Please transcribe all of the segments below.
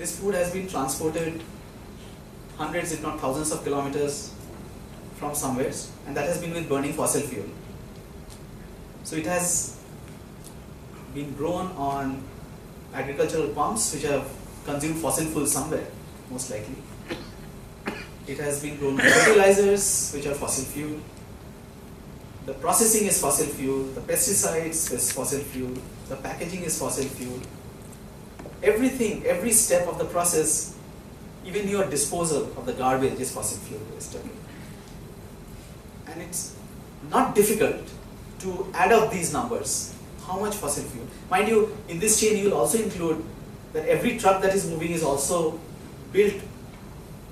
this food has been transported hundreds if not thousands of kilometers from somewhere, and that has been with burning fossil fuel. So it has been grown on agricultural pumps which have consumed fossil fuel somewhere, most likely. It has been grown on fertilizers which are fossil fuel. The processing is fossil fuel, the pesticides is fossil fuel, the packaging is fossil fuel. Everything, every step of the process, even your disposal of the garbage is fossil fuel based. And it's not difficult to add up these numbers. How much fossil fuel? Mind you, in this chain you will also include that every truck that is moving is also built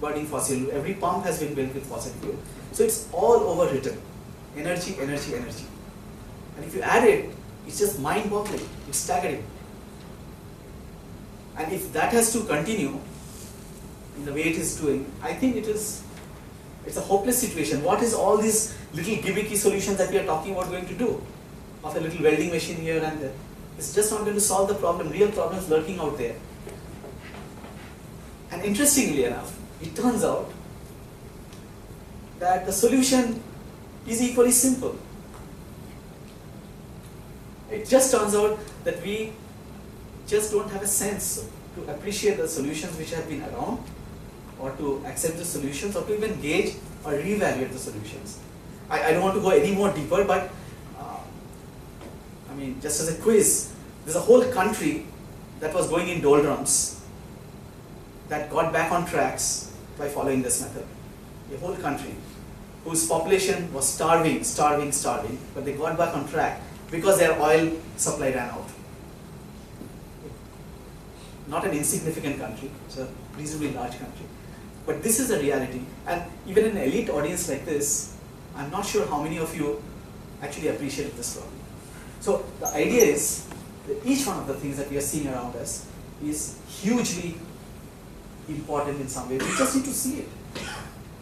burning fossil fuel. Every pump has been built with fossil fuel. So it's all overwritten. Energy, energy, energy. And if you add it, it's just mind-boggling. It's staggering. And if that has to continue in the way it is doing, I think it's a hopeless situation. What is all these little gimmicky solutions that we are talking about going to do? Of a little welding machine here and there. It's just not going to solve the problem. Real problems lurking out there. And interestingly enough, it turns out that the solution is equally simple. It just turns out that we just don't have a sense to appreciate the solutions which have been around, or to accept the solutions, or to even gauge or reevaluate the solutions. I don't want to go any more deeper, but I mean, just as a quiz, there's a whole country that was going in doldrums that got back on tracks by following this method. A whole country whose population was starving, but they got back on track because their oil supply ran out. Not an insignificant country, it's a reasonably large country. But this is a reality, and even in an elite audience like this, I'm not sure how many of you actually appreciate this problem. So the idea is that each one of the things that we are seeing around us is hugely important in some way. We just need to see it.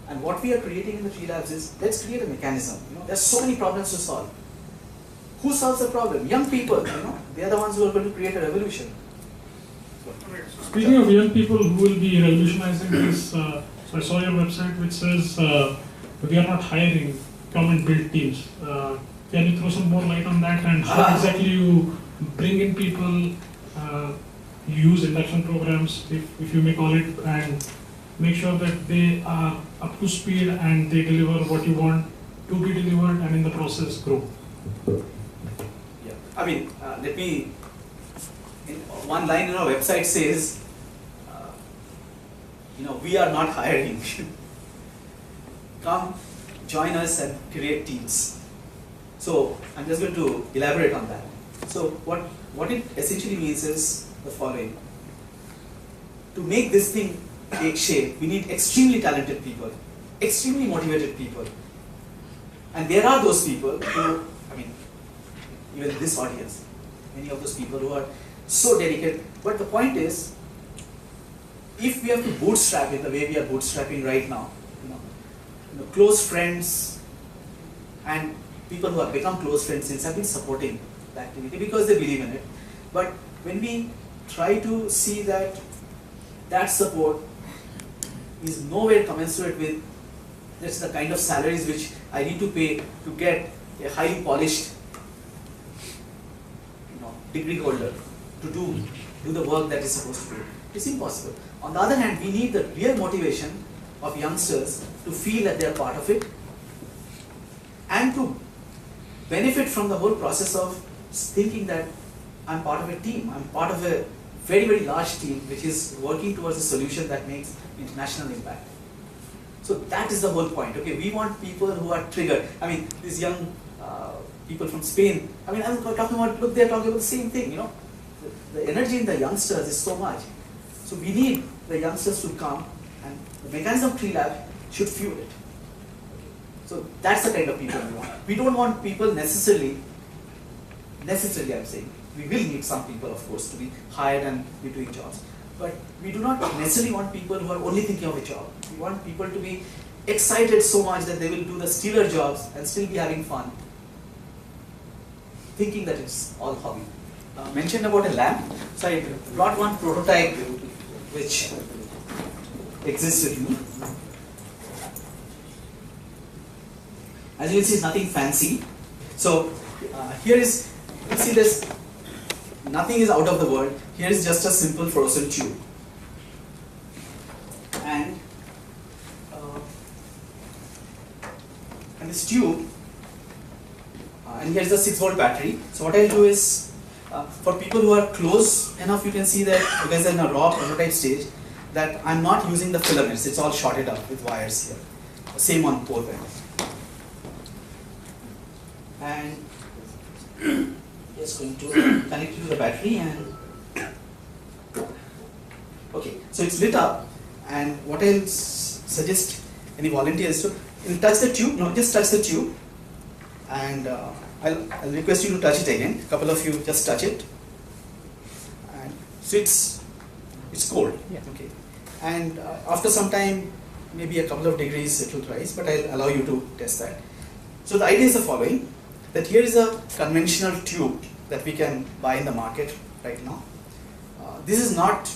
And what we are creating in the Tree Labs is, let's create a mechanism. There's so many problems to solve. Who solves the problem? Young people, they are the ones who are going to create a revolution. Speaking of young people who will be revolutionizing this, so I saw your website which says we are not hiring, come and build teams. Can you throw some more light on that, and how exactly you bring in people, you use induction programs, if you may call it, and make sure that they are up to speed and they deliver what you want to be delivered, and in the process grow? Yeah, I mean, let me, in one line in our website says, we are not hiring. Come, join us and create teams. So I'm just going to elaborate on that. So what it essentially means is the following. To make this thing take shape, we need extremely talented people, extremely motivated people. And there are those people who, even this audience, many of those people who are so dedicated. But the point is, if we have to bootstrap it the way we are bootstrapping right now, close friends and people who have become close friends since have been supporting the activity because they believe in it. But when we try to see that that support is nowhere commensurate with the kind of salaries which I need to pay to get a highly polished degree holder to do the work that is supposed to do, it's impossible. On the other hand, we need the real motivation of youngsters to feel that they are part of it and to benefit from the whole process of thinking that I'm part of a team, I'm part of a very, very large team which is working towards a solution that makes international impact. So that is the whole point. Okay, we want people who are triggered. These young people from Spain, I'm talking about, look, they're talking about the same thing, The energy in the youngsters is so much. So we need the youngsters to come, and the mechanism Tree Lab should fuel it. So that's the kind of people we want. We don't want people necessarily I'm saying, we will need some people, of course, to be hired and be doing jobs. But we do not necessarily want people who are only thinking of a job. We want people to be excited so much that they will do the stealer jobs and still be having fun, thinking that it's all hobby. Mentioned about a lamp. So I brought one prototype which exists with me. As you can see, it's nothing fancy. So here is, you see this, nothing is out of the world. Here is just a simple fluorescent tube. And this tube, and here's the 6-volt battery. So what I'll do is, for people who are close enough, you can see that, because they're in a raw prototype stage, that I'm not using the filaments. It's all shorted up with wires here. Same on both ends. And just going to connect it to the battery, and okay, so it's lit up. And what I'll suggest any volunteers to, you'll touch the tube. No, just touch the tube, and I'll request you to touch it again. A couple of you just touch it, and so it's cold. Yeah. Okay, and after some time, maybe a couple of degrees, it will rise, but I'll allow you to test that. So the idea is the following: that here is a conventional tube that we can buy in the market right now. This is not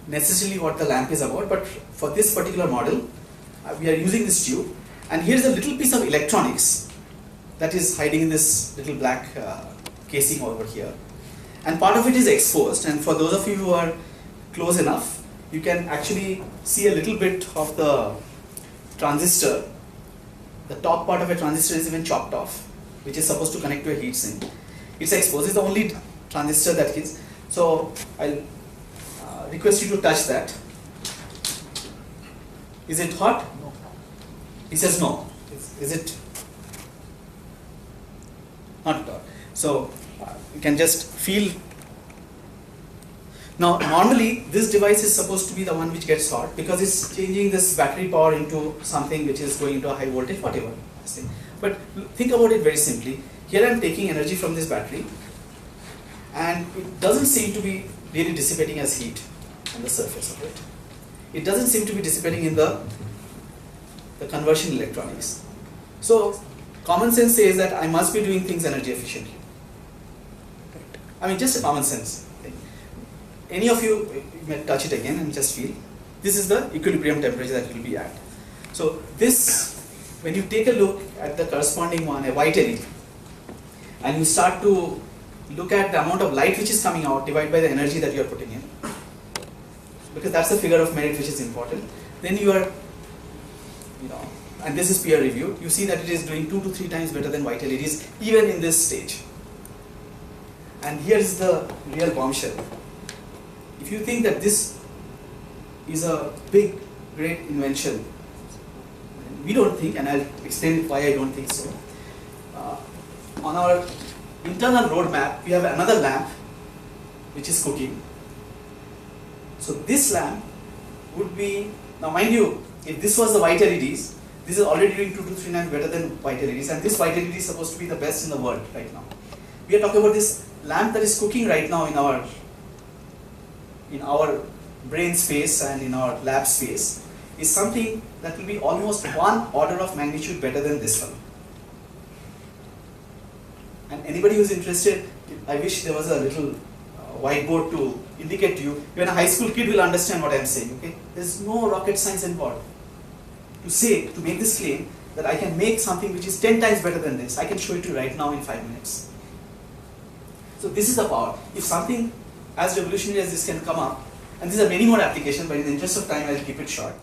necessarily what the lamp is about, but for this particular model, we are using this tube. And here's a little piece of electronics that is hiding in this little black casing over here. And part of it is exposed, and for those of you who are close enough, you can actually see a little bit of the transistor. The top part of a transistor is even chopped off, which is supposed to connect to a heat sink. It's exposed. It's the only transistor that is. So I'll request you to touch that. Is it hot? No. He says no. Is it not hot? So you can just feel. Now normally this device is supposed to be the one which gets hot, because it's changing this battery power into something which is going into a high voltage, whatever. But think about it very simply. Here I am taking energy from this battery, and it doesn't seem to be really dissipating as heat on the surface of it. It doesn't seem to be dissipating in the conversion electronics. So common sense says that I must be doing things energy efficiently. I mean, just a common sense thing. Any of you may touch it again and just feel. This is the equilibrium temperature that it will be at. So this, when you take a look at the corresponding one, a white LED, and you start to look at the amount of light which is coming out divided by the energy that you are putting in, because that's the figure of merit which is important, then you are, and this is peer reviewed, you see that it is doing 2 to 3 times better than white LEDs even in this stage. And here is the real bombshell. If you think that this is a big, great invention, we don't think, and I'll explain why I don't think so. On our internal roadmap, we have another lamp which is cooking. So this lamp would be, now mind you, if this was the white LEDs, this is already doing 2 to 3 times better than white LEDs, and this white LED is supposed to be the best in the world right now. We are talking about this lamp that is cooking right now in our brain space and in our lab space is something that will be almost 1 order of magnitude better than this one. And anybody who is interested, I wish there was a little whiteboard to indicate to you. Even a high school kid will understand what I am saying. Okay, there is no rocket science involved. To make this claim that I can make something which is 10 times better than this, I can show it to you right now in 5 minutes. So this is the power. If something as revolutionary as this can come up, and these are many more applications, but in the interest of time, I'll keep it short.